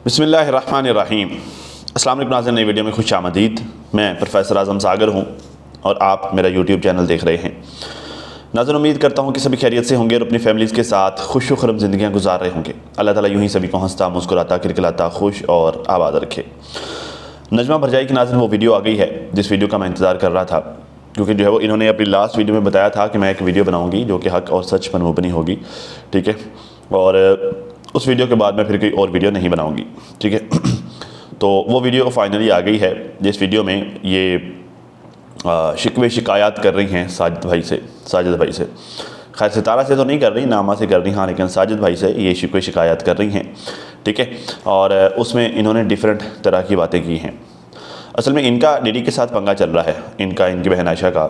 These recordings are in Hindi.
बिस्मिल्लाहिर्रहमानिर्रहीम। अस्सलाम वालेकुम नाज़रीन, नई वीडियो में खुश आमदीद। मैं प्रोफेसर आज़म सागर हूँ और आप मेरा यूट्यूब चैनल देख रहे हैं। नाज़रीन, उम्मीद करता हूँ कि सभी खैरियत से होंगे और अपनी फैमिलीज़ के साथ खुश खुरम ज़िंदगियाँ गुजार रहे होंगे। अल्लाह ताला यूँ ही सभी को हंसता मुस्कुराता खिलखिलाता खुश और आबाद रखे। नजमा भरजाई की नाज़रीन वो वीडियो आ गई है जिस वीडियो का मैं इंतज़ार कर रहा था, क्योंकि जो है वो इन्होंने अपनी लास्ट वीडियो में बताया था कि मैं एक वीडियो बनाऊँगी जो कि हक़ और सच पर मुबनी होगी, ठीक है। और उस वीडियो के बाद मैं फिर कोई और वीडियो नहीं बनाऊंगी, ठीक है। तो वो वीडियो फाइनली आ गई है जिस वीडियो में ये शिकवे शिकायत कर रही हैं साजिद भाई से। खैर सितारा से तो नहीं कर रही, नामा से कर रही, हाँ, लेकिन साजिद भाई से ये शिकवे शिकायत कर रही हैं, ठीक है। और उसमें इन्होंने डिफरेंट तरह की बातें की हैं। असल में इनका डीडी के साथ पंगा चल रहा है, इनकी बहन आयशा का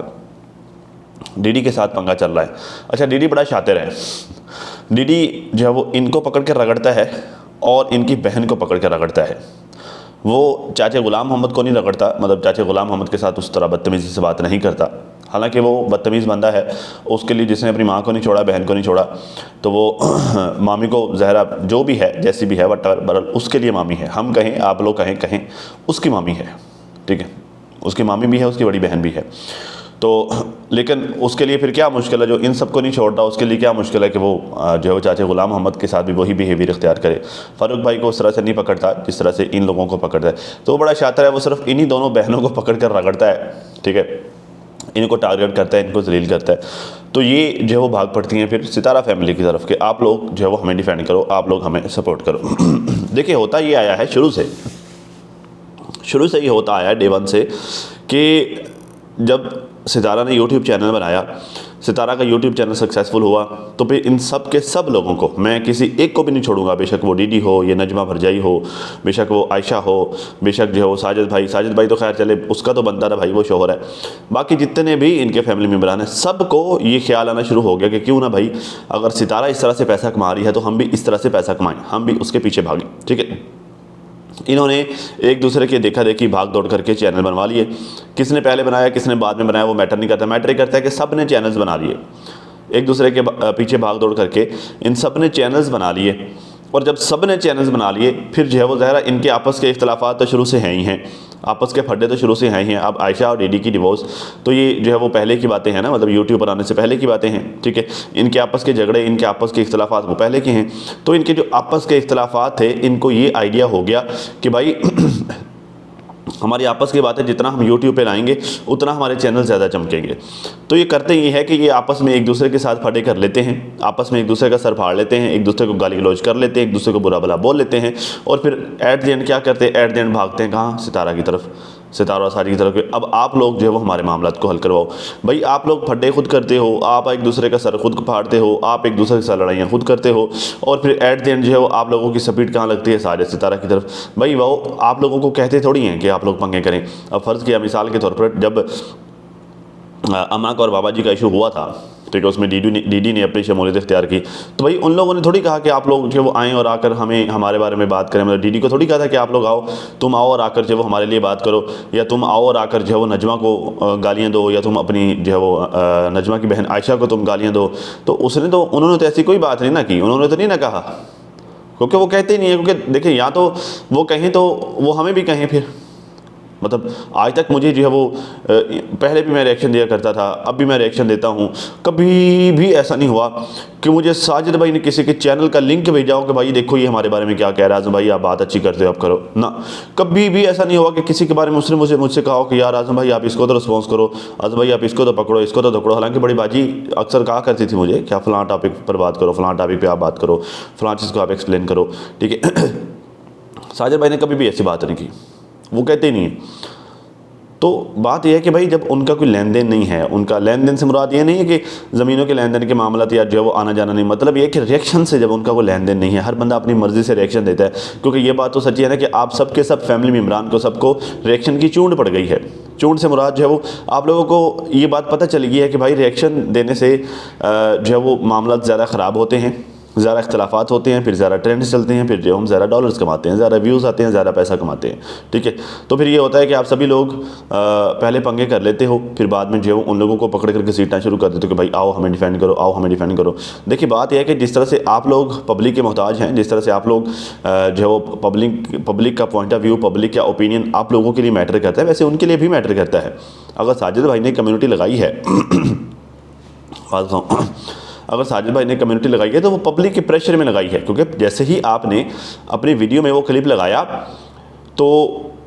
डीडी के साथ पंगा चल रहा है। अच्छा, डीडी बड़ा शातिर है। डीडी जो है वो इनको पकड़ के रगड़ता है और इनकी बहन को पकड़ के रगड़ता है। वो चाचे ग़ुलाम मोहम्मद को नहीं रगड़ता, मतलब चाचे ग़ुलाम मोहम्मद के साथ उस तरह बदतमीज़ी से बात नहीं करता। हालांकि वो बदतमीज़ बंदा है, उसके लिए जिसने अपनी माँ को नहीं छोड़ा, बहन को नहीं छोड़ा, तो वो मामी को जहरा जो भी है, जैसी भी है, बरल उसके लिए मामी है। हम कहें, आप लोग कहें उसकी मामी है, ठीक है। उसकी मामी भी है, उसकी बड़ी बहन भी है। तो लेकिन उसके लिए फिर क्या मुश्किल है, जो इन सबको नहीं छोड़ता उसके लिए क्या मुश्किल है कि वो जो है वो चाचे ग़ुलाम मोहम्मद के साथ भी वही बिहेवियर इख्तियार करे। फ़ारूक भाई को उस तरह से नहीं पकड़ता जिस तरह से इन लोगों को पकड़ता है। तो वो बड़ा शातिर है, वो सिर्फ इन्हीं दोनों बहनों को पकड़ कर रगड़ता है, ठीक है। इनको टारगेट करता है, इनको जलील करता है। तो ये जो है वो भाग पड़ती हैं फिर सितारा फैमिली की तरफ कि आप लोग जो है वो हमें डिफेंड करो, आप लोग हमें सपोर्ट करो। देखिए, होता ये आया है शुरू से ही होता आया है डे वन से कि जब सितारा ने यूट्यूब चैनल बनाया, सितारा का यूट्यूब चैनल सक्सेसफुल हुआ, तो फिर इन सब के सब लोगों को, मैं किसी एक को भी नहीं छोड़ूंगा, बेशक वो डीडी हो, ये नजमा भरजाई हो, बेशक वो आयशा हो, बेशक जो है वो साजिद भाई तो खैर चले, उसका तो बनता रहा भाई, वो शोहर है। बाकी जितने भी इनके फैमिली मेम्बरान हैं, सबको ये ख्याल आना शुरू हो गया कि क्यों ना भाई, अगर सितारा इस तरह से पैसा कमा रही है तो हम भी इस तरह से पैसा कमाएँ, हम भी उसके पीछे भागें, ठीक है। इन्होंने एक दूसरे के देखा देखी भाग दौड़ करके चैनल बनवा लिए। किसने पहले बनाया किसने बाद में बनाया वो मैटर नहीं करता, मैटर ही करता है कि सब ने चैनल्स बना लिए। एक दूसरे के पीछे भाग दौड़ करके इन सब ने चैनल्स बना लिए। और जब सब ने चैनल्स बना लिए, फिर जो है वो ज़ाहिर इनके आपस के इख्तलाफात तो शुरू से हैं ही हैं, आपस के फड्डे तो शुरू से हैं ही हैं। अब आयशा और डीडी की डिवोर्स तो ये जो है वो पहले की बातें हैं ना, मतलब यूट्यूब पर आने से पहले की बातें हैं, ठीक है। इनके आपस के झगड़े, इनके आपस के इख्तलाफात वो पहले के हैं। तो इनके जो आपस के इख्तलाफात थे, इनको ये आइडिया हो गया कि भाई हमारी आपस की बातें जितना हम यूट्यूब पे लाएंगे उतना हमारे चैनल ज़्यादा चमकेंगे। तो ये करते ये है कि ये आपस में एक दूसरे के साथ फटे कर लेते हैं, आपस में एक दूसरे का सर फाड़ लेते हैं, एक दूसरे को गाली गलौज कर लेते हैं, एक दूसरे को बुरा भला बोल लेते हैं। और फिर एट द एंड क्या करते हैं, एट द एंड भागते हैं कहाँ, सितारा की तरफ, सितारा और सारी की तरफ। अब आप लोग जो है वो हमारे मामलात को हल करवाओ। भाई आप लोग फड्डे खुद करते हो, आप एक दूसरे का सर खुद फाड़ते हो, आप एक दूसरे के साथ लड़ाइयाँ खुद करते हो, और फिर एट द एंड जो है वो आप लोगों की स्पीड कहाँ लगती है, सारे सितारा की तरफ। भाई वो आप लोगों को कहते थोड़ी हैं कि आप लोग पंगे करें। अब फ़र्ज़ किया मिसाल के तौर पर जब अम्मा का और बाबा जी का इशू हुआ था, ठीक है, उसमें डीडी ने अपनी शमूलियत इख्तियार की, तो भाई उन लोगों ने थोड़ी कहा कि आप लोग जो वो आएँ और आकर हमारे बारे में बात करें। मतलब डीडी को थोड़ी कहा था कि आप लोग आओ, तुम आओ और आकर जो वो हमारे लिए बात करो, या तुम आओ और आकर जो है वो नजमा को गालियाँ दो, या तुम अपनी जो है वो नजमा की बहन आयशा को तुम गालियाँ दो। तो उन्होंने तो ऐसी कोई बात नहीं ना की, उन्होंने तो नहीं ना कहा, क्योंकि वो कहते ही नहीं है। क्योंकि देखिए, या तो वो कहें तो वो हमें भी कहें। फिर मतलब आज तक मुझे जो है वो पहले भी मैं रिएक्शन दिया करता था, अब भी मैं रिएक्शन देता हूँ। कभी भी ऐसा नहीं हुआ कि मुझे साजिद भाई ने किसी के चैनल का लिंक भेजा हो कि भाई देखो ये हमारे बारे में क्या कह रहा है, आज़म भाई आप बात अच्छी करते हो, आप करो ना। कभी भी ऐसा नहीं हुआ कि किसी के बारे में उसने मुझसे कहा हो कि यार आज़म भाई आप इसको तो रिस्पॉन्स करो, आज़म भाई आप इसको तो पकड़ो, इसको तो पकड़ो। हालांकि बड़ी बाजी अक्सर कहा करती थी मुझे क्या फ़लाँ टॉपिक पर बात करो, फ़लाँ टॉपिक पर आप बात करो, फ़लाँ चीज़ को आप एक्सप्लेन करो, ठीक है। साजिद भाई ने कभी भी ऐसी बात नहीं की, वो कहते ही नहीं है। तो बात यह है कि भाई जब उनका कोई लेन देन नहीं है, उनका लेन देन से मुराद ये नहीं है कि ज़मीनों के लेन देन के मामला या जो है वो आना जाना नहीं, मतलब ये है कि रिएक्शन से जब उनका कोई लेन देन नहीं है, हर बंदा अपनी मर्ज़ी से रिएक्शन देता है। क्योंकि ये बात तो सच्ची है ना कि आप सबके सब फैमिली मेम्बरान को सबको रिएक्शन की चूंड पड़ गई है। चूंड से मुराद जो है वो आप लोगों को ये बात पता चल गई है कि भाई रिएक्शन देने से जो है वो मामला ज़्यादा ख़राब होते हैं, ज़्यादा इख्तलाफात होते हैं, फिर ज़्यादा ट्रेंड्स चलते हैं, फिर जो हम ज़्यादा डॉलर्स कमाते हैं, ज़्यादा व्यूज़ आते हैं, ज़्यादा पैसा कमाते हैं। ठीक है, तो फिर ये होता है कि आप सभी लोग पहले पंगे कर लेते हो, फिर बाद में जो उन लोगों को पकड़ करके सीटना शुरू कर देते हो कि भाई आओ हमें डिफेंड करो, आओ हमें डिफेंड करो। देखिए बात यह है कि जिस तरह से आप लोग पब्लिक के मोहताज हैं, जिस तरह से आप लोग जो है वो पब्लिक का पॉइंट ऑफ व्यू, पब्लिक का ओपिनियन आप लोगों के लिए मैटर करता है, वैसे उनके लिए भी मैटर करता है। अगर साजिद भाई ने कम्युनिटी लगाई है अगर साजिद भाई ने कम्युनिटी लगाई है तो वो पब्लिक के प्रेशर में लगाई है, क्योंकि जैसे ही आपने अपनी वीडियो में वो क्लिप लगाया तो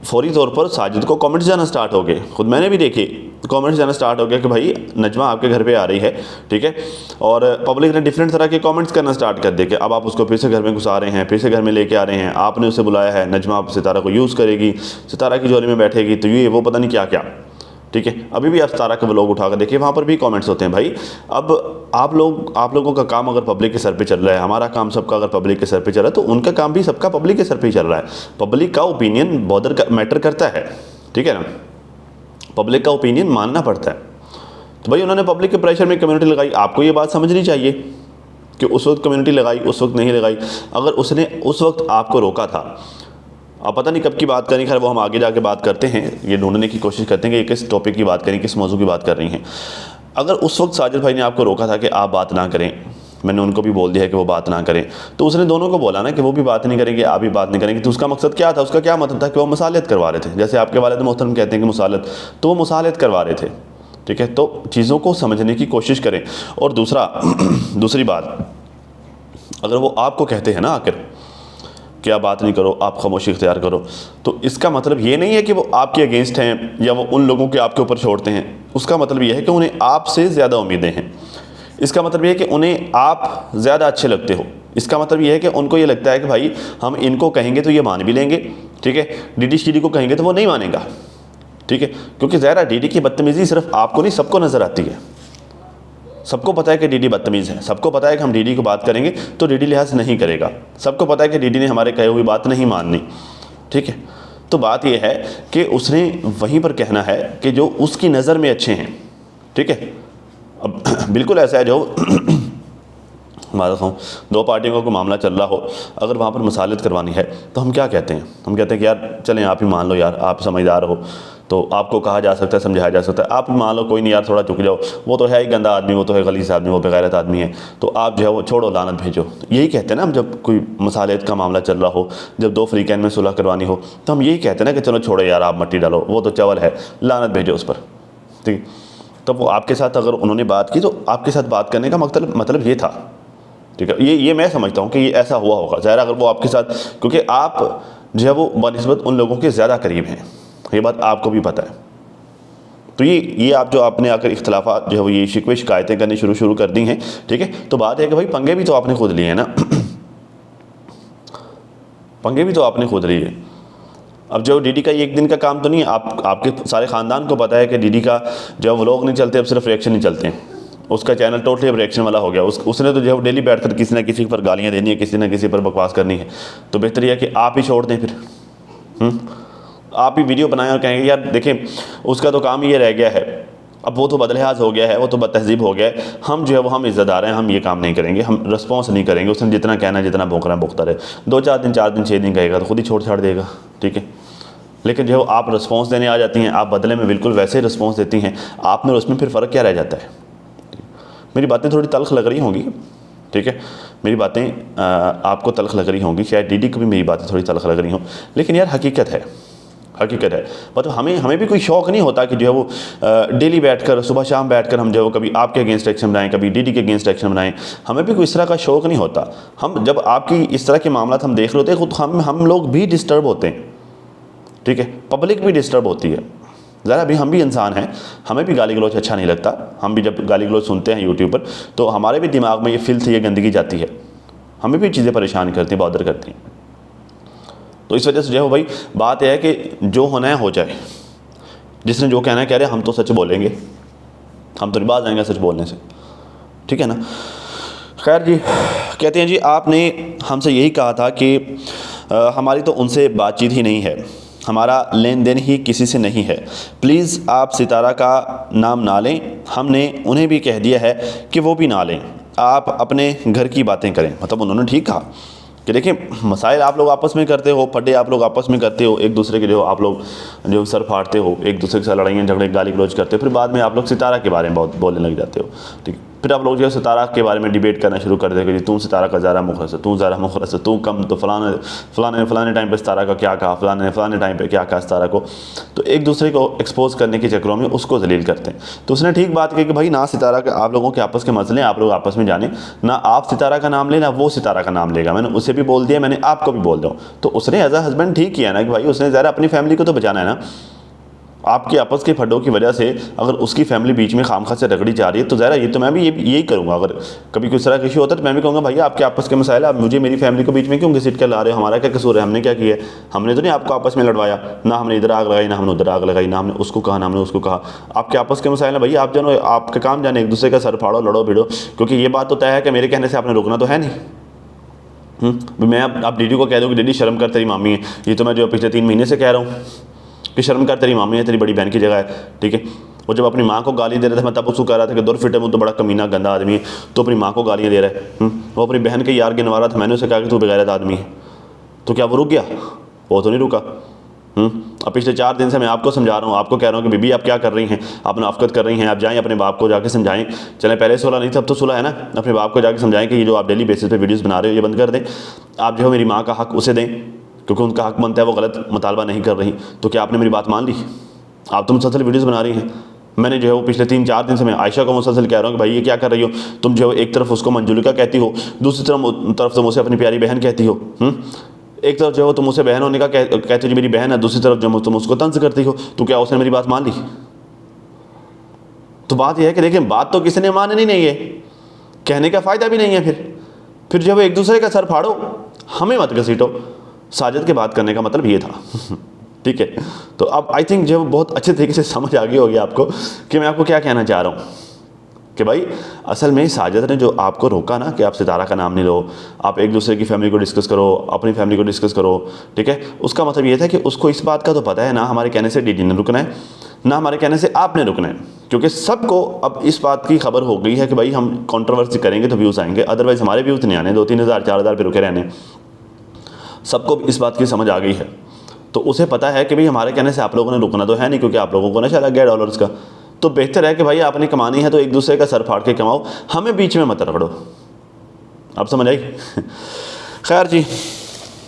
फौरी तौर पर साजिद को कमेंट्स जाना स्टार्ट हो गए। खुद मैंने भी देखे कमेंट्स जाना स्टार्ट हो गया कि भाई नजमा आपके घर पे आ रही है। ठीक है, और पब्लिक ने डिफरेंट तरह के कमेंट्स करना स्टार्ट कर दिए कि अब आप उसको फिर से घर में घुसा रहे हैं, फिर से घर में लेके आ रहे हैं, आपने उसे बुलाया है, नजमा सितारा को यूज़ करेगी, सितारा की झोली में बैठेगी, तो ये वो पता नहीं क्या क्या। ठीक है, अभी भी आप सितारा के व्लॉग उठा कर देखिए, वहाँ पर भी कमेंट्स होते हैं। भाई अब आप लोगों का काम अगर पब्लिक के सर पे चल रहा है, हमारा काम सबका अगर पब्लिक के सर पे चल रहा है, तो उनका काम भी सबका पब्लिक के सर पे ही चल रहा है। पब्लिक का ओपिनियन मैटर करता है। ठीक है ना, पब्लिक का ओपिनियन मानना पड़ता है। तो भाई उन्होंने पब्लिक के प्रेशर में कम्युनिटी लगाई, आपको ये बात समझनी चाहिए कि उस वक्त कम्युनिटी लगाई, उस वक्त नहीं लगाई। अगर उसने उस वक्त आपको रोका था, अब पता नहीं कब की बात करें, खैर वो हम आगे जाके बात करते हैं, ये ढूंढने की कोशिश करते हैं कि किस टॉपिक की बात करें, किस मौजू की बात कर रही हैं। अगर उस वक्त साजिद भाई ने आपको रोका था कि आप बात ना करें, मैंने उनको भी बोल दिया है कि वो बात ना करें, तो उसने दोनों को बोला ना कि वो भी बात नहीं करेंगे, आप भी बात नहीं करेंगे। तो उसका मकसद क्या था? उसका क्या मतलब था कि वो मुसालियत करवा रहे थे। जैसे आपके वालिद मोहतरम कहते हैं कि मुसालत, तो वो मुसालियत करवा रहे थे। ठीक है, तो चीज़ों को समझने की कोशिश करें। और दूसरी बात, अगर वो आपको कहते हैं ना आखिर कि आप बात नहीं करो, आप खामोशी इख्तियार करो, तो इसका मतलब ये नहीं है कि वो आपके अगेंस्ट हैं या वो उन लोगों के आपके ऊपर छोड़ते हैं। उसका मतलब ये है कि उन्हें आपसे ज़्यादा उम्मीदें हैं। इसका मतलब ये है कि उन्हें आप ज़्यादा अच्छे लगते हो। इसका मतलब ये है कि उनको ये लगता है कि भाई हम इनको कहेंगे तो ये मान भी लेंगे। ठीक है, डीडी शीडी को कहेंगे तो वो नहीं मानेगा। ठीक है, क्योंकि ज़रा डीडी की बदतमीज़ी सिर्फ आपको नहीं, सबको नज़र आती है। सबको पता है कि डीडी बदतमीज़ है, सबको पता है कि हम डीडी को बात करेंगे तो डीडी लिहाज नहीं करेगा, सबको पता है कि डीडी ने हमारे कहे हुई बात नहीं माननी। ठीक है, तो बात यह है कि उसने वहीं पर कहना है कि जो उसकी नज़र में अच्छे हैं। ठीक है, अब बिल्कुल ऐसा है जो हमारा दो पार्टियों का कोई मामला चल रहा हो, अगर वहाँ पर मसालत करवानी है तो हम क्या कहते हैं? हम कहते हैं कि यार चलें आप ही मान लो, यार आप समझदार हो, तो आपको कहा जा सकता है, समझाया जा सकता है, आप मान लो कोई नहीं यार थोड़ा चुक जाओ, वो तो है ही गंदा आदमी, वो तो है गलीज़ आदमी, वो बेगैरत आदमी है, तो आप जो है वो छोड़ो, लानत भेजो। तो यही कहते हैं ना हम, जब कोई मसालत का मामला चल रहा हो, जब दो फ्रीकैन में सुलह करवानी हो, तो हम यही कहते हैं ना कि चलो छोड़ो यार, आप मट्टी डालो, वो तो चवल है, लानत भेजो उस पर। ठीक, तो वो आपके साथ अगर उन्होंने बात की तो आपके साथ बात करने का मतलब ये था। ठीक है, ये मैं समझता हूँ कि ये ऐसा हुआ होगा। ज़ाहिर अगर वो आपके साथ, क्योंकि आप जो है वो बनिस्बत उन लोगों के ज़्यादा करीब हैं, ये बात आपको भी पता है। तो ये आप जो आपने आकर इख्तलाफात जो है वो ये शिकवे शिकायतें करनी शुरू कर दी हैं। ठीक है, तो बात है कि भाई पंगे भी तो आपने खुद लिए हैं ना पंगे भी तो आपने खुद लिए। अब जो डीडी का ये एक दिन का काम तो नहीं है, आपके सारे ख़ानदान को पता है कि डीडी का जो व्लॉग नहीं चलते, अब सिर्फ रिएक्शन नहीं चलते हैं। उसका चैनल टोटली अब रिएक्शन वाला हो गया। उसने तो जो है डेली बैठकर किसी ना किसी पर गालियाँ देनी है, किसी ना किसी पर बकवास करनी है। तो बेहतर यह है कि आप ही छोड़ दें फिर। आप ही वीडियो बनाएं और कहेंगे यार देखें उसका तो काम ही ये रह गया है, अब वो तो बदलिहाज हो गया है, वो तो बदतहजीब हो गया है, हम जो है वो हम इज़्ज़तदार हैं, हम ये काम नहीं करेंगे, हम रिस्पॉन्स नहीं करेंगे। उसने जितना कहना है, जितना भोंकना है भोंकता रहे, 2-4 दिन 4 दिन 6 दिन कहेगा तो खुद ही छोड़ छाड़ देगा। ठीक है, लेकिन जो आप रिस्पॉन्स देने आ जाती हैं, आप बदले में बिल्कुल वैसे ही रिस्पॉन्स देती हैं, आप में उसमें फिर फ़र्क क्या रह जाता है? मेरी बातें थोड़ी तल्ख लग रही होंगी, ठीक है, मेरी बातें आपको तल्ख लग रही होंगी, शायद डीडी को भी मेरी बातें थोड़ी तल्ख लग रही हों, लेकिन यार हकीकत है। मतलब हमें भी कोई शौक़ नहीं होता कि जो है वो डेली बैठकर सुबह शाम बैठकर हम जो है वो कभी आपके अगेंस्ट एक्शन बनाएं, कभी डीडी के अगेंस्ट एक्शन बनाएं। हमें भी कोई इस तरह का शौक़ नहीं होता। हम जब आपकी इस तरह के मामला हम देख रहे होते हैं, खुद हम लोग भी डिस्टर्ब होते हैं। ठीक है, पब्लिक भी डिस्टर्ब होती है। ज़रा भी हम भी इंसान हैं, हमें भी गाली गलौज अच्छा नहीं लगता। हम भी जब गाली गलौज सुनते हैं यूट्यूब पर, तो हमारे भी दिमाग में ये फिल्थ, ये गंदगी जाती है, हमें भी चीज़ें परेशान करती हैं, बॉदर करती हैं। तो इस वजह से जो है भाई बात यह है कि जो होना है हो जाए। जिसने जो कहना है कह रहे, हम तो सच बोलेंगे, हम तो बाज आएंगे सच बोलने से। ठीक है ना। खैर जी, कहते हैं जी आपने हमसे यही कहा था कि हमारी तो उनसे बातचीत ही नहीं है, हमारा लेन देन ही किसी से नहीं है, प्लीज़ आप सितारा का नाम ना लें। हमने उन्हें भी कह दिया है कि वो भी ना लें। आप अपने घर की बातें करें। मतलब उन्होंने ठीक कहा कि देखिए मसाइल आप लोग आपस में करते हो, फटे आप लोग आपस में करते हो, एक दूसरे के जो आप लोग जो सर फाड़ते हो, एक दूसरे के साथ लड़ाइयाँ झगड़े गाली गलौज करते हो, फिर बाद में आप लोग सितारा के बारे में बहुत बोलने लग जाते हो। ठीक है, फिर आप लोग जो है सितारा के बारे में डिबेट करना शुरू कर देते हो कि तू सितारा का ज़्यादा मुखलस है, तू ज़्यादा मुखलस है, तू कम, तो फलाने टाइम पे सितारा का क्या कहा, फलाने टाइम पे क्या कहा सितारा को। तो एक दूसरे को एक्सपोज करने के चक्करों में उसको जलील करते हैं। तो उसने ठीक बात की कि भाई ना सितारा का आप लोगों के आपस के मसले आप लोग आपस में जाने, ना आप सितारा का नाम ले ना वो सितारा का नाम लेगा। मैंने उसे भी बोल दिया, मैंने आपको भी बोल दूँ। तो उसने एज अ हस्बैंड ठीक किया ना कि भाई उसने ज़रा अपनी फैमिली को तो बचाना है ना। आपकी आपस के फड्डों की वजह से अगर उसकी फैमिली बीच में खामखा से रगड़ी जा रही है तो ज़रा ये तो मैं भी यही करूँगा। अगर कभी कोई तरह का इशू होता है तो मैं भी कहूँगा भैया आपके आपस के मसाइल आप मुझे मेरी फैमिली को बीच में क्यों घसीट कर ला रहे हो, हमारा क्या कसूर है, हमने क्या किया है, हमने तो नहीं आपको आपस में लड़वाया, ना हमने इधर आग लगाई ना हमने उधर आग लगाई, ना हमने उसको कहा ना हमने उसको कहा। आपके आपस के मसाइल है भैया, आप जानो आपका काम जाने, एक दूसरे का सर फाड़ो लड़ो भिड़ो, क्योंकि ये बात तो तय है कि मेरे कहने से आपने रुकना तो है नहीं। मैं अब डीडी को कह दूँ कि डीडी शर्म कर तेरी मामी है, ये तो मैं जो पिछले 3 महीने से कह रहा हूँ कि शर्म कर तेरी मामी है, तेरी बड़ी बहन की जगह है। ठीक है, वो जब अपनी माँ को गाली दे रहा था मैं तब उसको कह रहा था कि दूर फिटे मुँह तो बड़ा कमीना गंदा आदमी है, तो अपनी माँ को गालियाँ दे रहा है। वो अपनी बहन के यार गिनवा रहा था, मैंने उसे कहा कि तू बेगैरत आदमी है। तो क्या वो रुक गया? वो तो नहीं रुका। अब पिछले 4 दिन से मैं आपको समझा रहा हूँ, आपको कह रहा हूँ कि बीबी आप क्या कर रही हैं, आप मुनाफकत कर रही हैं, आप जाएँ अपने बाप को जाके समझाएं। चलें पहले सुलह नहीं था, अब तो सुलह है ना, अपने बाप को जाके समझाएं कि ये जो आप डेली बेसिस पे वीडियोस बना रहे हो ये बंद कर दें। आप जो है मेरी माँ का हक उसे दें, क्योंकि उनका हक बनता है, वो गलत मुतालबा नहीं कर रही। तो क्या आपने मेरी बात मान ली? आप तो मुसलसल वीडियोस बना रही हैं। मैंने जो है वो पिछले 3-4 दिन से मैं आयशा को मुसलसल कह रहा हूँ कि भाई ये क्या कर रही हो तुम, जो एक तरफ उसको मंजुलिका कहती हो, दूसरी तरफ तुम उसे अपनी प्यारी बहन कहती हो। एक तरफ जो है तुम उसे बहन होने का कहते हो जो मेरी बहन है, दूसरी तरफ जो तुम उसको तंज करती हो। तो क्या उसने मेरी बात मान ली? तो बात यह है कि देखिए बात तो किसी ने माननी नहीं है, कहने का फ़ायदा भी नहीं है। फिर जब एक दूसरे का सर फाड़ो, हमें मत घसीटो। साजिद के बात करने का मतलब ये था। ठीक है, तो अब आई थिंक जो बहुत अच्छे तरीके से समझ आ गई होगी आपको कि मैं आपको क्या कहना चाह रहा हूँ कि भाई असल में साजिद ने जो आपको रोका ना कि आप सितारा का नाम नहीं लो, आप एक दूसरे की फैमिली को डिस्कस करो, अपनी फैमिली को डिस्कस करो। ठीक है, उसका मतलब ये था कि उसको इस बात का तो पता है ना हमारे कहने से डीडी ने रुकना है, ना हमारे कहने से आपने रुकना है, क्योंकि सबको अब इस बात की खबर हो गई है कि भाई हम कंट्रोवर्सी करेंगे तो व्यूज़ आएंगे, अदरवाइज़ हमारे व्यूज़ नहीं आने, 2-3 हज़ार 4 हज़ार पे रुके रहने। सबको इस बात की समझ आ गई है। तो उसे पता है कि भाई हमारे कहने से आप लोगों ने रुकना तो है नहीं, क्योंकि आप लोगों को नशा लग गया डॉलर्स का। तो बेहतर है कि भाई आपने कमानी है तो एक दूसरे का सर फाड़ के कमाओ, हमें बीच में मत रगड़ो। आप समझ आई? खैर जी,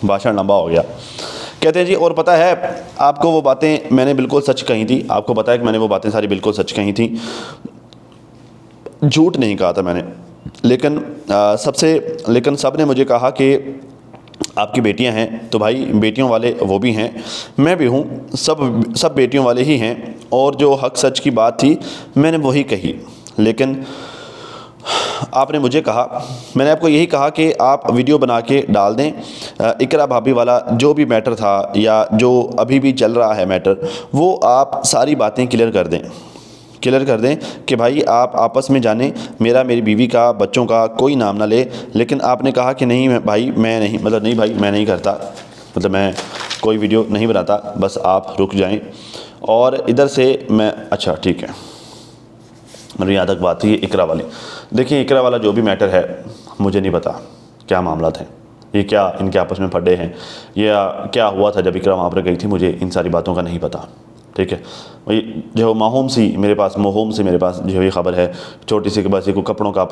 भाषण लंबा हो गया। कहते हैं जी और पता है आपको वो बातें मैंने बिल्कुल सच कही थी, आपको पता है कि मैंने वो बातें सारी बिल्कुल सच कही थी, झूठ नहीं कहा था मैंने। लेकिन सब ने मुझे कहा कि आपकी बेटियां हैं, तो भाई बेटियों वाले वो भी हैं, मैं भी हूँ, सब बेटियों वाले ही हैं। और जो हक सच की बात थी मैंने वही कही। लेकिन आपने मुझे कहा, मैंने आपको यही कहा कि आप वीडियो बना के डाल दें, इकरा भाभी वाला जो भी मैटर था या जो अभी भी चल रहा है मैटर, वो आप सारी बातें क्लियर कर दें कि भाई आप आपस में जाने, मेरी बीवी का बच्चों का कोई नाम ना ले। लेकिन आपने कहा कि नहीं मैं नहीं करता, मतलब मैं कोई वीडियो नहीं बनाता, बस आप रुक जाएं। और इधर से मैं अच्छा ठीक है, मेरी याद तक बात थी इकरा वाली। देखिए इकरा वाला जो भी मैटर है मुझे नहीं पता क्या मामला थे, ये क्या इनके आपस में फटे हैं, या क्या हुआ था जब इकरा वहाँ पर गई थी, मुझे इन सारी बातों का नहीं पता। ठीक है, वही जो मोहम सी मेरे पास जो ये खबर है, छोटी सी कि बस ये कपड़ों का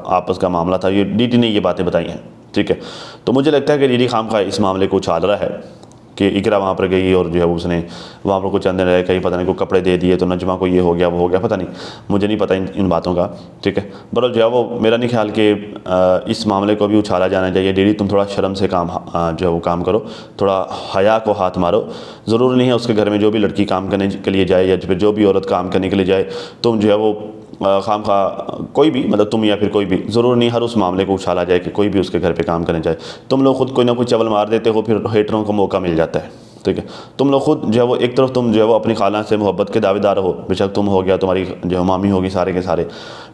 आपस का मामला था, ये डीडी ने ये बातें बताई हैं। ठीक है, तो मुझे लगता है कि डीडी खामखा इस मामले को उछाल रहा है कि इकरा वहाँ पर गई और जो है उसने वहाँ पर कुछ अंदर रहे, कहीं पता नहीं को कपड़े दे दिए तो नजमा को ये हो गया वो हो गया, पता नहीं, मुझे नहीं पता इन बातों का। ठीक है, बरल जो है वो मेरा नहीं ख्याल कि इस मामले को भी उछाला जाना चाहिए। डीडी तुम थोड़ा शर्म से काम जो है वो काम करो, थोड़ा हया को हाथ मारो। ज़रूर नहीं है उसके घर में जो भी लड़की काम करने के लिए जाए या फिर जो भी औरत काम करने के लिए जाए तुम जो है वो खामखा कोई भी, मतलब तुम या फिर कोई भी, ज़रूर नहीं हर उस मामले को उछाला जाए कि कोई भी उसके घर पे काम करने जाए। तुम लोग खुद कोई ना कोई चवल मार देते हो, फिर हेटरों को मौका मिल जाता है। ठीक है, तुम लोग खुद जो है वो एक तरफ तुम जो है वो अपनी खाला से मोहब्बत के दावेदार हो, बेशक तुम हो गया, तुम्हारी जो मामी होगी सारे के सारे,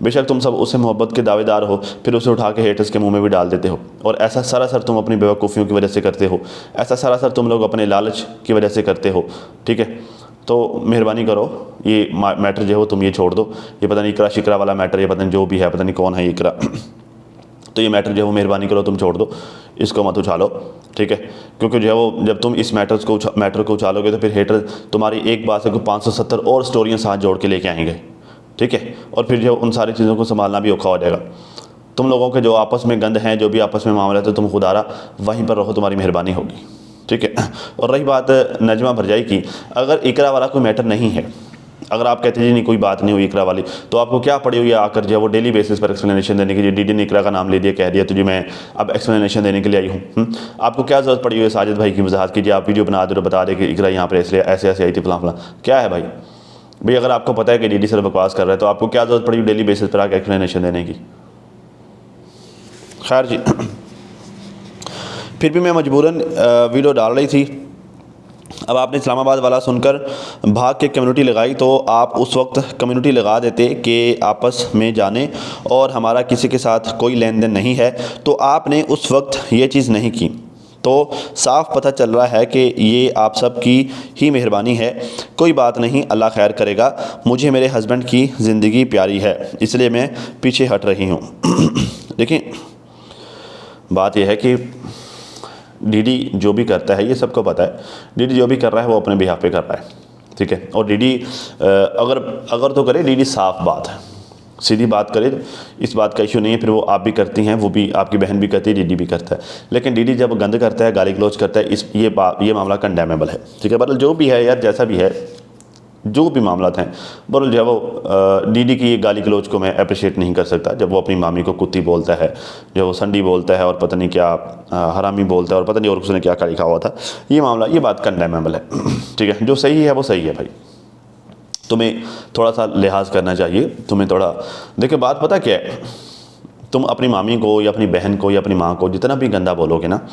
बेशक तुम सब उससे मोहब्बत के दावेदार हो, फिर उसे उठा के हेटर्स के मुंह में भी डाल देते हो। और ऐसा सरासर तुम अपनी बेवकूफ़ियों की वजह से करते हो, ऐसा सरासर तुम लोग अपने लालच की वजह से करते हो। ठीक है, तो मेहरबानी करो ये मैटर जो है तुम ये छोड़ दो, ये पता नहीं इकरा शिकरा वाला मैटर, ये पता नहीं जो भी है, पता नहीं कौन है इकरा, तो ये मैटर जो है वो मेहरबानी करो तुम छोड़ दो, इसको मत उछालो, ठीक है। क्योंकि जो है वो जब तुम इस मैटर को उछालोगे तो फिर हेटर तुम्हारी एक बात से 570 और स्टोरियाँ साथ जोड़ के लेके आएंगे, ठीक है। और फिर जो उन सारी चीज़ों को संभालना भी औखा हो जाएगा। तुम लोगों के जो आपस में गंद हैं, जो भी आपस में मामला है, तो तुम खुदारा वहीं पर रहो, तुम्हारी मेहरबानी होगी, ठीक है। और रही बात नजमा भरजाई की, अगर इकरा वाला कोई मैटर नहीं है, अगर आप कहते हैं जी नहीं कोई बात नहीं हुई इकरा वाली, तो आपको क्या पड़ी हुई है आकर जो है वो डेली बेसिस पर एक्सप्लेनेशन देने के लिए। डीडी ने इकरा का नाम ले दिया, कह दिया, तो जी मैं अब एक्सप्लेनेशन देने के लिए आई हूँ। आपको क्या ज़रूरत पड़ी हुई है साजिद भाई की वजाहत कीजिए, आप वीडियो बना दे और बता दें कि इकरा यहाँ पर इसलिए ऐसे ऐसे आई थी, फलां फलां। क्या है भाई, अगर आपको पता है कि डीडी सर बकवास कर रहा है तो आपको क्या ज़रूरत पड़ी डेली बेसिस पर आकर एक्सप्लेनेशन देने की। खैर जी, फिर भी मैं मजबूरन वीडियो डाल रही थी। अब आपने इस्लामाबाद वाला सुनकर भाग के कम्युनिटी लगाई, तो आप उस वक्त कम्युनिटी लगा देते कि आपस में जाने और हमारा किसी के साथ कोई लेन देन नहीं है, तो आपने उस वक्त ये चीज़ नहीं की। तो साफ पता चल रहा है कि ये आप सब की ही मेहरबानी है। कोई बात नहीं, अल्लाह खैर करेगा। मुझे मेरे हस्बैंड की ज़िंदगी प्यारी है, इसलिए मैं पीछे हट रही हूँ। देखिए, बात यह है कि डीडी जो भी करता है ये सबको पता है, डीडी जो भी कर रहा है वो अपने बिहाफ पे कर रहा है, ठीक है। और डीडी अगर तो करे, डीडी साफ बात है, सीधी बात करे, इस बात का इशू नहीं है। फिर वो आप भी करती हैं, वो भी आपकी बहन भी करती है, डीडी भी करता है। लेकिन डीडी जब गंद करता है, गाली गलौज करता है, ये मामला कंडेमेबल है, ठीक है। बहरहाल जो भी है यार, जैसा भी है, जो भी मामला हैं, बहरहाल जो है वो डीडी की ये गाली गलौज को मैं अप्रिशिएट नहीं कर सकता। जब वो अपनी मामी को कुत्ती बोलता है, जो वो संडी बोलता है और पता नहीं क्या हरामी बोलता है और पता नहीं और उसने क्या क्या लिखा हुआ था, ये मामला, ये बात कंडेमेबल है, ठीक है। जो सही है वो सही है भाई, तुम्हें थोड़ा सा लिहाज करना चाहिए, तुम्हें थोड़ा देखिए। बात पता क्या है, तुम अपनी मामी को या अपनी बहन को या अपनी माँ को जितना भी गंदा बोलोगे ना,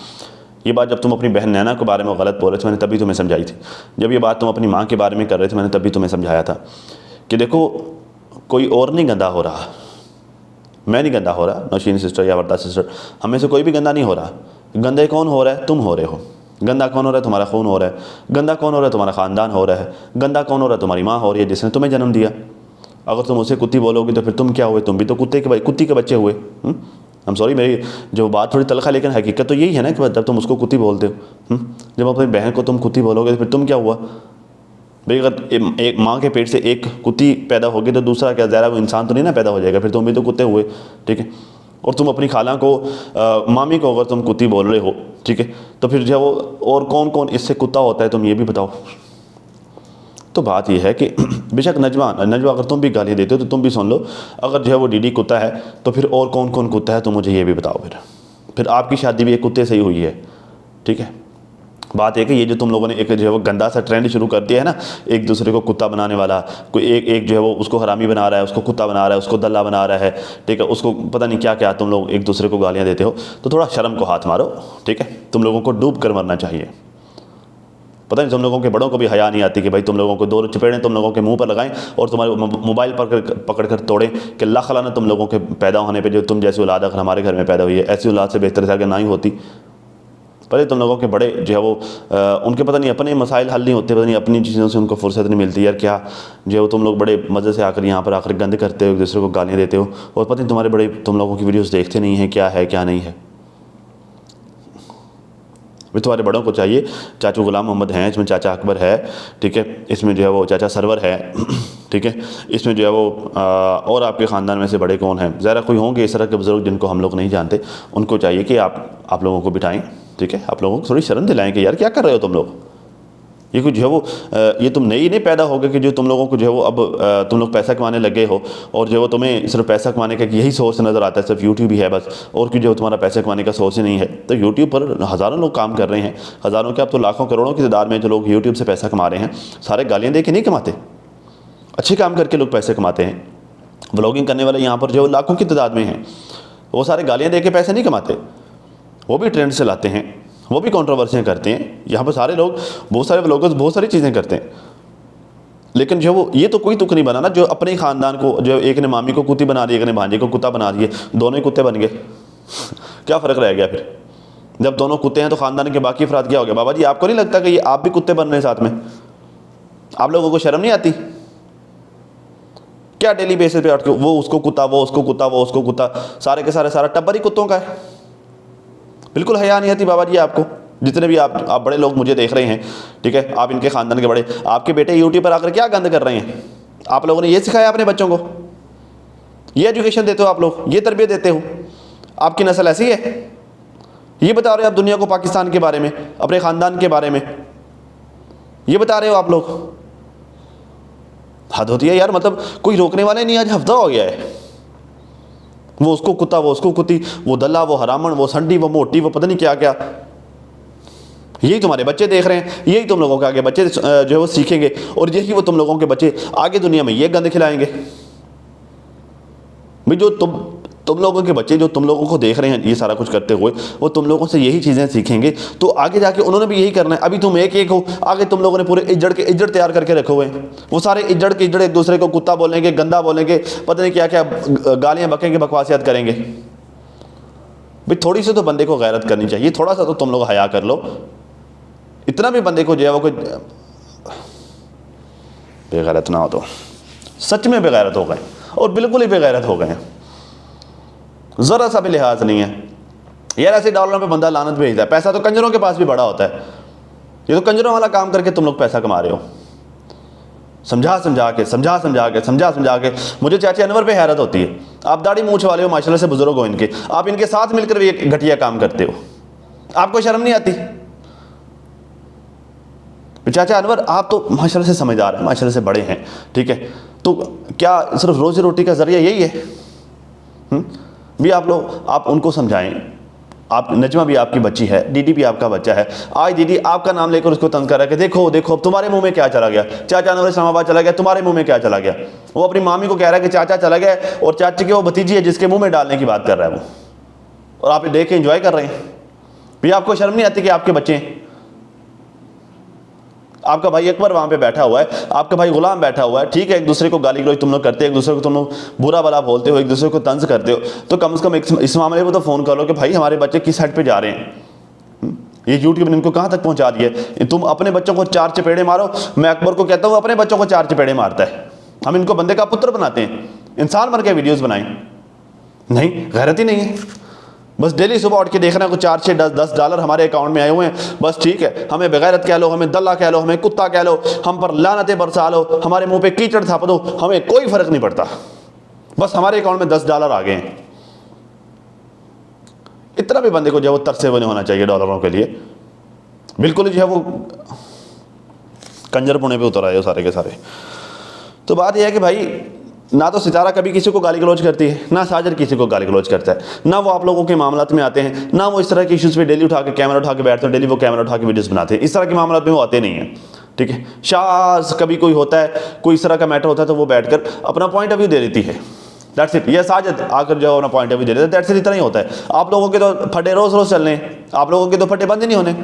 ये बात जब तुम अपनी बहन नैना के बारे में गलत बोल रहे थे, मैंने तभी तुम्हें समझाई थी। जब ये बात तुम अपनी माँ के बारे में कर रहे थे, मैंने तभी तुम्हें समझाया था कि देखो, कोई और नहीं गंदा हो रहा, मैं नहीं गंदा हो रहा, नौशीन सिस्टर या वर्दा सिस्टर, हमें से कोई भी गंदा नहीं हो रहा। गंदे कौन हो रहा है? तुम हो रहे हो। गंदा कौन हो रहा है? तुम्हारा खून हो रहा है। गंदा कौन हो रहा है? तुम्हारा ख़ानदान हो रहा है। गंदा कौन हो रहा है? तुम्हारी माँ हो रही है, जिसने तुम्हें जन्म दिया। अगर तुम उसे कुत्ती बोलोगे तो फिर तुम क्या हुए? तुम भी तो कुत्ती के बच्चे हुए। हम सॉरी, मेरी जो बात थोड़ी तलखा, लेकिन हकीकत तो यही है ना कि जब तुम उसको कुत्ती बोलते हो, जब अपनी बहन को तुम कुत्ती बोलोगे तो फिर तुम क्या हुआ भाई? अगर एक माँ के पेट से एक कुत्ती पैदा होगी तो दूसरा क्या ज़रा वो इंसान तो नहीं ना पैदा हो जाएगा, फिर तुम भी तो कुत्ते हुए, ठीक है। और तुम अपनी खाला को मामी को अगर तुम कुत्ती बोल रहे हो, ठीक है, तो फिर जो है वो और कौन कौन इससे कुत्ता होता है, तुम ये भी बताओ। तो बात यह है कि बेशक नजवा अगर तुम भी गाली देते हो तो तुम भी सुन लो, अगर जो है वो डीडी कुत्ता है तो फिर और कौन कौन कुत्ता है, तो मुझे ये भी बताओ। फिर आपकी शादी भी एक कुत्ते से ही हुई है, ठीक है। बात है कि ये जो तुम लोगों ने एक जो है वो गंदा सा ट्रेंड शुरू कर दिया है ना, एक दूसरे को कुत्ता बनाने वाला, कोई एक जो है वो उसको हरामी बना रहा है, उसको कुत्ता बना रहा है, उसको दल्ला बना रहा है, ठीक है, उसको पता नहीं क्या क्या तुम लोग एक दूसरे को गालियाँ देते हो। तो थोड़ा शर्म को हाथ मारो, ठीक है। तुम लोगों को डूब कर मरना चाहिए। पता नहीं तुम लोगों के बड़ों को भी हया नहीं आती कि भाई तुम लोगों को दो चपेड़ें तुम लोगों के मुंह पर लगाएं और तुम्हारे मोबाइल पर पकड़ कर तोड़ें कि अल्लाह खला ने तुम लोगों के पैदा होने पे, जो तुम जैसी औलाद अगर हमारे घर में पैदा हुई है, ऐसी औलाद से बेहतर था कि ना ही होती। पहले तुम लोगों के बड़े जो है वो उनके पता नहीं अपने मसाइल हल नहीं होते, पता नहीं अपनी चीज़ों से उनको फुर्सत नहीं मिलती यार। क्या जो है वो तुम लोग बड़े मज़े से आकर यहाँ पर आकर गंद करते हो, एक दूसरे को गालियाँ देते हो, और पता नहीं तुम्हारे बड़े तुम लोगों की वीडियोज़ देखते नहीं हैं क्या है क्या नहीं है। भी तुम्हारे बड़ों को चाहिए, चाचू गुलाम मोहम्मद हैं, इसमें चाचा अकबर है, ठीक है, इसमें जो है वो चाचा सरवर है, ठीक है, इसमें जो है वो और आपके ख़ानदान में से बड़े कौन हैं? ज़रा कोई होंगे इस तरह के बुज़ुर्ग जिनको हम लोग नहीं जानते, उनको चाहिए कि आप लोगों को बिठाएं, ठीक है, आप लोगों को थोड़ी शर्म दिलाएं कि यार क्या कर रहे हो तुम लोग। ये कुछ जो है वो ये तुम नई नहीं पैदा हो गए कि जो तुम लोगों को जो है वो अब तुम लोग पैसा कमाने लगे हो, और जो है वो तुम्हें सिर्फ पैसा कमाने का यही सोर्स नज़र आता है, सिर्फ यूट्यूब ही है बस, और क्यों जो तुम्हारा पैसे कमाने का सोर्स ही नहीं है। तो यूट्यूब पर हज़ारों लोग काम कर रहे हैं, हज़ारों के अब तो लाखों करोड़ों की तादाद में जो लोग यूट्यूब से पैसा कमा रहे हैं, सारे गालियाँ दे के नहीं कमाते, अच्छे काम करके लोग पैसे कमाते हैं। व्लॉगिंग करने वाले यहाँ पर जो लाखों की तादाद में हैं, वो सारे गालियाँ दे के पैसे नहीं कमाते, वो भी ट्रेंड से लाते हैं, वो भी कंट्रोवर्सियाँ करते हैं। यहाँ पर सारे लोग, बहुत सारे व्लॉगर्स बहुत सारी चीज़ें करते हैं, लेकिन जो वो ये तो कोई तुक नहीं बना ना, जो अपने ख़ानदान को, जो एक ने मामी को कुत्ती बना दी, एक ने भांजे को कुत्ता बना दिए, दोनों ही कुत्ते बन गए। क्या फ़र्क रह गया फिर? जब दोनों कुत्ते हैं तो ख़ानदान के बाकी अफराद क्या हो गया? बाबा जी आपको नहीं लगता कि ये आप भी कुत्ते बन रहे हैं साथ में? आप लोगों को शर्म नहीं आती? क्या डेली बेसिस पे उठ के वो उसको कुत्ता, वो उसको कुत्ता, वो उसको कुत्ता, सारे के सारे, सारा टब्बर ही कुत्तों का है। बिल्कुल हया नहीं आती बाबा जी आपको। जितने भी आप बड़े लोग मुझे देख रहे हैं, ठीक है, आप इनके ख़ानदान के बड़े, आपके बेटे यूट्यूब पर आकर क्या गंद कर रहे हैं? आप लोगों ने ये सिखाया अपने बच्चों को? ये एजुकेशन देते हो आप लोग, ये तरबियत देते हो? आपकी नस्ल ऐसी है? ये बता रहे हो आप दुनिया को पाकिस्तान के बारे में, अपने ख़ानदान के बारे में ये बता रहे हो आप लोग? हद होती है यार। मतलब कोई रोकने वाले नहीं। आज हफ्ता हो गया है, वो उसको कुत्ता, वो उसको कुत्ती, वो दल्ला, वो हरामन, वो संडी, वो मोटी, वो पता नहीं क्या क्या। यही तुम्हारे बच्चे देख रहे हैं, यही तुम लोगों के आगे बच्चे जो है वो सीखेंगे, और यही वो तुम लोगों के बच्चे आगे दुनिया में ये गंद खिलाएंगे। भाई जो तुम लोगों के बच्चे जो तुम लोगों को देख रहे हैं ये सारा कुछ करते हुए, वो तुम लोगों से यही चीज़ें सीखेंगे, तो आगे जाके उन्होंने भी यही करना है। अभी तुम एक हो, आगे तुम लोगों ने पूरे इज्जत तैयार करके रखे हुए हैं। वो सारे इज्जत के इज्जत एक दूसरे को कुत्ता बोलेंगे, गंदा बोलेंगे, पता नहीं क्या क्या गालियाँ बकेंगे, बकवासियात करेंगे। भाई थोड़ी सी तो बंदे को गैरत करनी चाहिए, थोड़ा सा तो तुम लोग हया कर लो। इतना भी बंदे को जो है वो कोई बेगैरत ना हो तो सच में बेगैरत हो गए, और बिल्कुल ही बेगैरत हो गए, ज़रा सा भी लिहाज नहीं है यार। ऐसे डॉलरों पे बंदा लानत भेजता है। पैसा तो कंजरों के पास भी बड़ा होता है। ये तो कंजरों वाला काम करके तुम लोग पैसा कमा रहे हो, समझा समझा के। मुझे चाचा अनवर पे हैरत होती है। आप दाढ़ी मूछ वाले हो, माशाल्लाह से बुजुर्ग हो इनके, आप इनके साथ मिलकर भी एक घटिया काम करते हो। आपको शर्म नहीं आती? चाचा अनवर आप तो माशाल्लाह से समझदार हैं, माशाल्लाह से बड़े हैं, ठीक है, तो क्या सिर्फ रोजी रोटी का जरिया यही है? भी आप उनको समझाएं। आप नजमा भी आपकी बच्ची है, दीदी भी आपका बच्चा है। आज दीदी आपका नाम लेकर उसको तंग कर रहा है कि देखो देखो अब तुम्हारे मुंह में क्या चला गया, चाचा अनवर इस्लामाबाद चला गया, तुम्हारे मुंह में क्या चला गया। वो अपनी मामी को कह रहा है कि चाचा चला गया, और चाची की वो भतीजी है जिसके मुंह में डालने की बात कर रहा है वो, और आप देख के एंजॉय कर रहे हैं। भी आपको शर्म नहीं आती कि आपके बच्चे हैं? आपका भाई अकबर वहाँ पे बैठा हुआ है, आपका भाई गुलाम बैठा हुआ है, ठीक है, एक दूसरे को गाली गलौज तुम लोग करते हो, एक दूसरे को तुम लोग बुरा भला बोलते हो, एक दूसरे को तंज करते हो, तो कम से कम इस मामले में तो फ़ोन कर लो कि भाई हमारे बच्चे किस साइड पे जा रहे हैं। ये यूट्यूब ने इनको कहाँ तक पहुँचा दिया। तुम अपने बच्चों को 4 चपेड़े मारो, मैं अकबर को कहता हूँ अपने बच्चों को 4 चपेड़े मारता है। हम इनको बंदे का पुत्र बनाते हैं, इंसान बन के वीडियोज़ बनाएं। नहीं, गैरत ही नहीं है। बस डेली सुबह उठ के देखना है कुछ 4 6 10 डॉलर हमारे अकाउंट में आए हुए हैं, बस ठीक है। हमें बेगैरत कह लो, हमें दल्ला कह लो, हमें कुत्ता कह लो, हम पर लानतें बरसा लो, हमारे मुंह पे कीचड़ थाप दो, हमें कोई फर्क नहीं पड़ता। बस हमारे अकाउंट में 10 डॉलर आ गए हैं। इतना भी बंदे को जो है वो तरसे बने होना चाहिए डॉलरों के लिए। बिल्कुल जो है वो कंजरपुणे पे उतर आए हो सारे के सारे। तो बात यह है कि भाई ना तो सितारा कभी किसी को गाली गलौज करती है, ना साजिद किसी को गाली गलौज करता है, ना वो आप लोगों के मामलात में आते हैं, ना वो इस तरह के इश्यूज़ पे डेली उठा के कैमरा उठा के बैठते हैं, डेली वो कैमरा उठा के वीडियोस बनाते हैं। इस तरह के मामलात में वो आते नहीं हैं, ठीक है। शाज कभी कोई होता है, कोई इस तरह का मैटर होता है, तो वो बैठकर अपना पॉइंट ऑफ व्यू दे देती है, दैट्स इट। ये साजिद आकर जो अपना पॉइंट ऑफ व्यू दे देता है, दैट्स इट, इतना ही होता है। आप लोगों के तो फटे रोज़ रोज़ चलने हैं, आप लोगों के तो फटे बंद नहीं होने,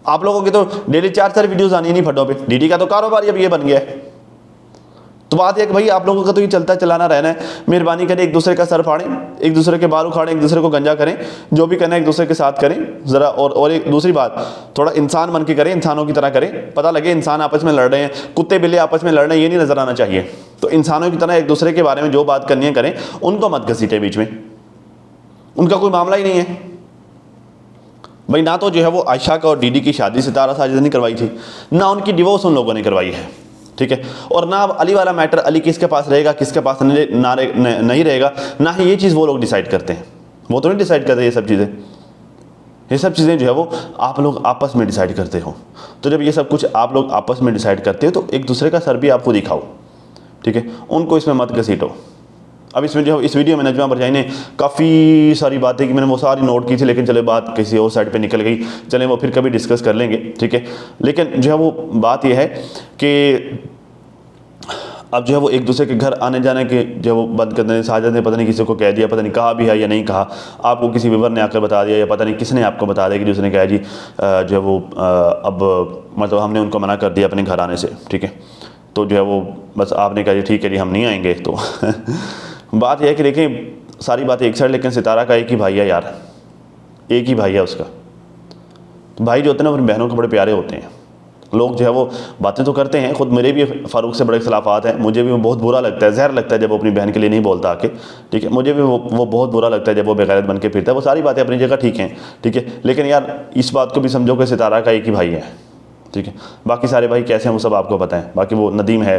आप लोगों की तो डेली 4 वीडियोज़ आनी नहीं फटों पर। डीडी का तो कारोबार अब ये बन गया है। तो बात है कि भाई आप लोगों का तो ये चलता चलाना रहना है। मेहरबानी करें, एक दूसरे का सर फाड़ें, एक दूसरे के बाल उखाड़ें, एक दूसरे को गंजा करें, जो भी करना है एक दूसरे के साथ करें ज़रा। और एक दूसरी बात, थोड़ा इंसान बन के करें, इंसानों की तरह करें। पता लगे इंसान आपस में लड़ रहे हैं, कुत्ते बिल्ली आपस में लड़ रहे हैं, ये नहीं नज़र आना चाहिए। तो इंसानों की तरह एक दूसरे के बारे में जो बात करनी है करें, उनको मत घसीटें बीच में, उनका कोई मामला ही नहीं है भाई। ना तो जो है वो आयशा का और डीडी की शादी सितारा साजिद ने करवाई थी, ना उनकी डिवोर्स उन लोगों ने करवाई है, ठीक है। और ना अब अली वाला मैटर, अली किसके पास रहेगा किसके पास नहीं रहेगा, ना ही ये चीज़ वो लोग डिसाइड करते हैं। वो तो नहीं डिसाइड करते ये सब चीज़ें जो है वो आप लोग आपस में डिसाइड करते हो। तो जब ये सब कुछ आप लोग आपस में डिसाइड करते हो तो एक दूसरे का सर भी आपको दिखाओ, ठीक है, उनको इसमें मत घसीटो। अब इसमें जो इस वीडियो में नजमा भरजाई ने काफ़ी सारी बातें की, मैंने वो सारी नोट की थी, लेकिन चले बात किसी और साइड पे निकल गई, चलें वो फिर कभी डिस्कस कर लेंगे, ठीक है। लेकिन जो है वो बात ये है कि अब जो है वो एक दूसरे के घर आने जाने के जो वो बंद कर दें। साजिद ने पता नहीं किसी को कह दिया, पता नहीं कहा भी है या नहीं कहा, आपको किसी व्यूअर ने आकर बता दिया, या पता नहीं किसने आपको बता दिया कि जिसने कहा जी जो है वो अब मतलब हमने उनको मना कर दिया अपने घर आने से, ठीक है। तो जो है वो बस आपने कहा जी ठीक है जी हम नहीं आएंगे। तो बात यह है कि देखें सारी बातें एक साइड, लेकिन सितारा का एक ही भाई है यार, एक ही भाई है उसका। तो भाई जो होते हैं ना अपनी बहनों के बड़े प्यारे होते हैं। लोग जो है वो बातें तो करते हैं, खुद मेरे भी फ़ारूक से बड़े इख्तिलाफ़ात हैं, मुझे भी वो बहुत बुरा लगता है, ज़हर लगता है जब वो अपनी बहन के लिए नहीं बोलता आके, ठीक है। मुझे भी वो बहुत बुरा लगता है जब वो बेगैरत बन के फिरता है। वो सारी बातें अपनी जगह ठीक हैं, ठीक है, लेकिन यार इस बात को भी समझो कि सितारा का एक ही भाई है, ठीक है। बाकी सारे भाई कैसे हैं वो सब आपको पता है। बाकी वो नदीम है,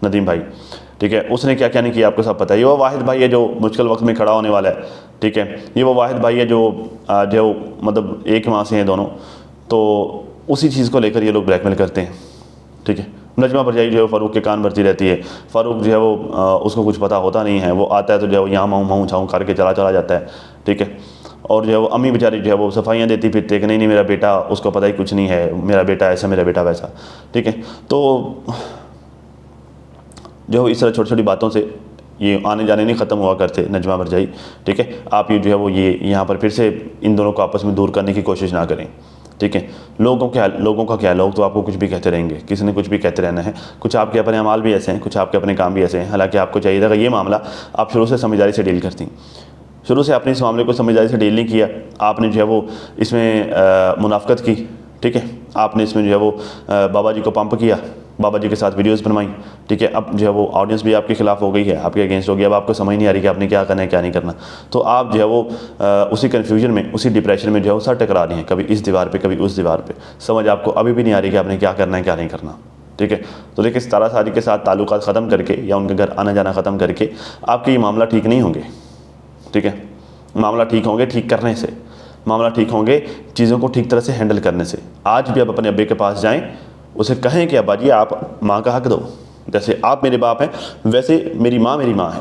नदीम भाई, ठीक है, उसने क्या क्या नहीं किया आपको सब पता है। ये वो वाहिद भाई है जो मुश्किल वक्त में खड़ा होने वाला है, ठीक है। ये वो वाहिद भाई है जो मतलब एक माँ से हैं दोनों, तो उसी चीज़ को लेकर ये लोग ब्लैकमेल करते हैं, ठीक है। नजमा भरजाई जो है फ़ारूक के कान भरती रहती है। फ़ारूक जो है वो उसको कुछ पता होता नहीं है, वो आता है तो जो है वो यहाँ माऊँ छाऊँ करके चला जाता है, ठीक है। और जो है वो अम्मी बेचारी जो है वो सफाइयाँ देती फिरते कि नहीं मेरा बेटा, उसको पता ही कुछ नहीं है, मेरा बेटा ऐसा, मेरा बेटा वैसा, ठीक है। तो जो इस तरह छोटी छोटी बातों से ये आने जाने नहीं ख़त्म हुआ करते नजमा भरजाई, ठीक है। आप ये जो है वो ये यहाँ पर फिर से इन दोनों को आपस में दूर करने की कोशिश ना करें, ठीक है। लोगों का क्या, लोग तो आपको कुछ भी कहते रहेंगे, किसी ने कुछ भी कहते रहना है। कुछ आपके अपने अमाल भी ऐसे हैं, कुछ आपके अपने काम भी ऐसे हैं। हालांकि आपको चाहिए था कि ये मामला आप शुरू से समझदारी से डील करती, शुरू से आपने इस मामले को समझदारी से डील नहीं किया। आपने जो है वो इसमें मुनाफ़कत की, ठीक है। आपने इसमें जो है वो बाबा जी को पंप किया, बाबा जी के साथ वीडियोस बनवाई, ठीक है। अब जो है वो ऑडियंस भी आपके खिलाफ हो गई है, आपके अगेंस्ट हो गया। अब आपको समझ नहीं आ रही कि आपने क्या करना है क्या नहीं करना। तो आप जो है वो उसी कन्फ्यूजन में, उसी डिप्रेशन में जो है वो सर टकरा रही हैं, कभी इस दीवार पे कभी उस दीवार पे। समझ आपको अभी भी नहीं आ रही कि आपने क्या करना है क्या नहीं करना, ठीक है। तो देखिए सितारा साजी के साथ ताल्लुकात ख़त्म करके या उनके घर आना जाना ख़त्म करके आपके ये मामला ठीक नहीं होंगे, ठीक है। मामला ठीक होंगे ठीक करने से, मामला ठीक होंगे चीज़ों को ठीक तरह से हैंडल करने से। आज भी आप अपने अब्बे के पास जाएं, उसे कहें कि अब्बा जी आप माँ का हक़ दो, जैसे आप मेरे बाप हैं वैसे मेरी माँ है,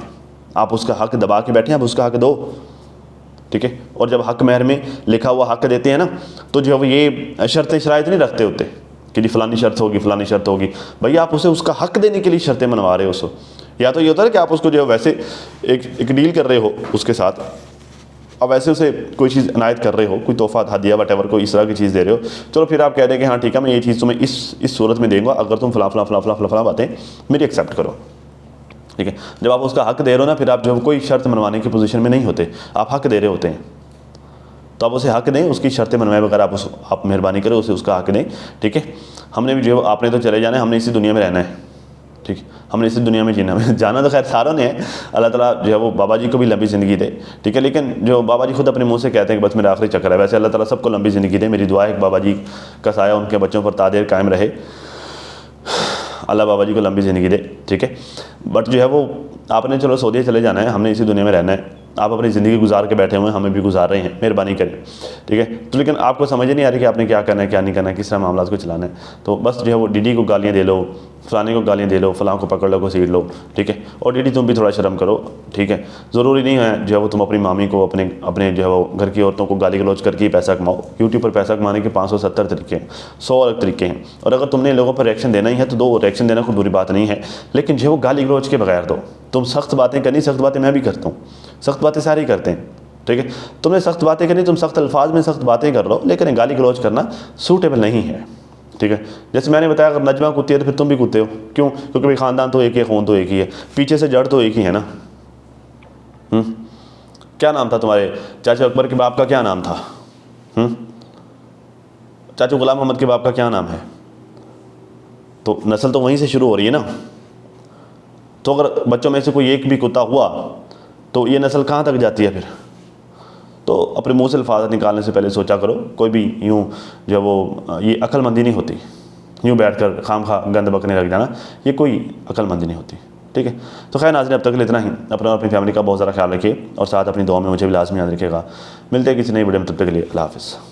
आप उसका हक़ दबा के बैठे, आप उसका हक़ दो, ठीक है। और जब हक़ महर में लिखा हुआ हक़ देते हैं ना, तो जो ये शर्तें शराइत नहीं रखते होते कि जी फ़लानी शर्त होगी फ़लानी शर्त होगी। भैया आप उसे उसका हक़ देने के लिए शर्तें मनवा रहे हो उसको। या तो ये होता है कि आप उसको जो है वैसे एक डील कर रहे हो उसके साथ, अब वैसे उसे कोई चीज़ इनायत कर रहे हो, कोई तोहफ़ा हदिया वटेवर कोई इस तरह की चीज़ दे रहे हो, चलो फिर आप कह रहे हैं कि हाँ ठीक है मैं ये चीज़ तुम्हें इस सूरत में दूँगा अगर तुम फ़लाँ बातें मेरी एक्सेप्ट करो, ठीक है। जब आप उसका हक़ दे रहे हो ना, फिर आप जो कोई शर्त मनवाने की पोजीशन में नहीं होते, आप हक़ दे रहे होते हैं। तो आप उसे हक़ दें, उसकी शर्तें मनवाए बगैर आप मेहरबानी करें, उसे उसका हक़ दें, ठीक है। हमने भी जो आपने तो चले जाना है, हमने इसी दुनिया में रहना है, ठीक है। हमने इसी दुनिया में जीना है, जाना तो खैर सारों ने है। अल्लाह ताला जो है वो बाबा जी को भी लंबी ज़िंदगी दे, ठीक है। लेकिन जो बाबा जी खुद अपने मुंह से कहते हैं कि बस मेरा आखिरी चक्कर है, वैसे अल्लाह ताला सबको लंबी ज़िंदगी दे। मेरी दुआ है कि बाबा जी का साया उनके बच्चों पर तादेर कायम रहे, अल्लाह बाबा जी को लंबी ज़िंदगी दे, ठीक है। बट जो है वो आपने चलो सऊदी चले जाना है, हमने इसी दुनिया में रहना है। आप अपनी ज़िंदगी गुजार के बैठे हुए हैं, हमें भी गुजार रहे हैं, मेहरबानी करें, ठीक है। तो लेकिन आपको समझ नहीं आ रही कि आपने क्या करना है क्या नहीं करना है, किस तरह मामला को चलाना है। तो बस जो है वो डीडी को गालियाँ दे लो, फ़लाने को गालियाँ दे लो, फ़लाँ को पकड़ लो, को सीट लो, ठीक है। और डीडी तुम भी थोड़ा शर्म करो, ठीक है। ज़रूरी नहीं है जो है वो तुम अपनी मामी को अपने जो है वो घर की औरतों को गाली गलौज करके ही पैसा कमाओ। यूट्यूब पर पैसा कमाने के 570 तरीके हैं, 100 अलग तरीके हैं। और अगर तुमने लोगों पर रिएक्शन देना ही है तो दो, रिएक्शन देना कोई बुरी बात नहीं है, लेकिन जो है वो गाली गलौज के बगैर दो। तुम सख्त बातें करनी, सख्त बातें मैं भी करता हूँ, सख्त बातें सारे करते हैं, ठीक है। तुमने सख्त बातें करनी, तुम सख्त अल्फाज में सख्त बातें कर लो, लेकिन गाली गलौज करना सूटेबल नहीं है, ठीक है। जैसे मैंने बताया अगर नजमा कूदती है तो फिर तुम भी कूदते हो, क्यों? क्योंकि भाई ख़ानदान तो एक ही है, खून तो एक ही है, पीछे से जड़ तो एक ही है ना। क्या नाम था तुम्हारे चाचा अकबर के बाप का, क्या नाम था? चाचा गुलाम मोहम्मद के बाप का क्या नाम है? तो नस्ल तो वहीं से शुरू हो रही है ना। तो अगर बच्चों में से कोई एक भी कुत्ता हुआ तो ये नस्ल कहाँ तक जाती है फिर? तो अपने मुंह से अल्फाज निकालने से पहले सोचा करो। कोई भी यूँ जो वो ये अक्लमंदी नहीं होती, यूँ बैठकर खामखा गंद बकने लग जाना, ये कोई अक्लमंदी नहीं होती, ठीक है। तो खैर नाज़रीन, अब तक के लिए इतना ही। अपना और अपनी फैमिली का बहुत ज़्यादा ख्याल रखिए और साथ अपनी दुआ में मुझे भी लाजमी याद रखिएगा। मिलते हैं किसी नई वीडियो में, तब तक के लिए अल्लाह हाफ़िज़।